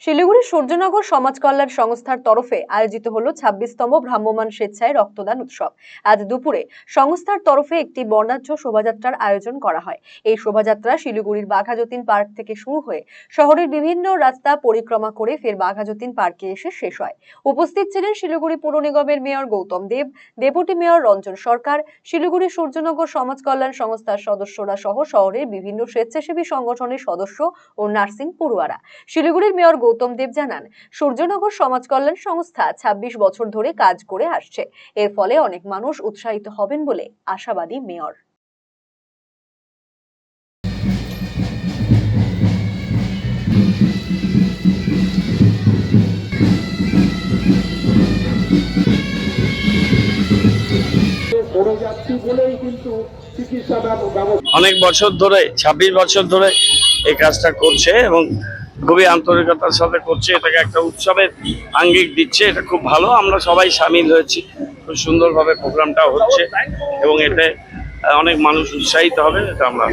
শিলিগুড়ি সূর্যনগর সমাজ কল্যাণ সংস্থার তরফে আয়োজিত হলো 26তম ভ্রাম্যমাণ স্বেচ্ছায় রক্তদান উৎসব। আজ দুপুরে সংস্থার তরফে একটি বর্ণাঢ্য শোভাযাত্রার আয়োজন করা হয়। এই শোভাযাত্রা শিলিগুড়ির বাঘাযতীন পার্ক থেকে শুরু হয়ে শহরের বিভিন্ন রাস্তা পরিক্রমা করে ফের বাঘাযতীন পার্কে এসে শেষ হয়। উপস্থিত ছিলেন শিলিগুড়ি পৌর নিগমের মেয়র গৌতম দেব, ডেপুটি মেয়র রঞ্জন সরকার, শিলিগুড়ি সূর্যনগর সমাজ কল্যাণ সংস্থার সদস্যরা সহ শহরের বিভিন্ন স্বেচ্ছাসেবী সংগঠনের সদস্য ও নার্সিং পড়ুয়ারা। শিলিগুড়ির মেয়র গৌতম দেব জানান, সূর্যনগর সমাজ কল্যাণ সংস্থা 26 বছর ধরে কাজ করে আসছে। এর ফলে অনেক মানুষ উৎসাহিত হবেন বলে আশাবাদী মেয়র। অনেক বছর ধরে 26 বছর ধরে এই কাজটা করছে এবং খুবই আন্তরিকতার সাথে করছে। এটাকে একটা উৎসবের আঙ্গিক দিচ্ছে। এটা খুব ভালো, আমরা সবাই সামিল হয়েছি। খুব সুন্দরভাবে প্রোগ্রামটা হচ্ছে এবং এতে অনেক মানুষ উৎসাহিত হবে, এটা আমরা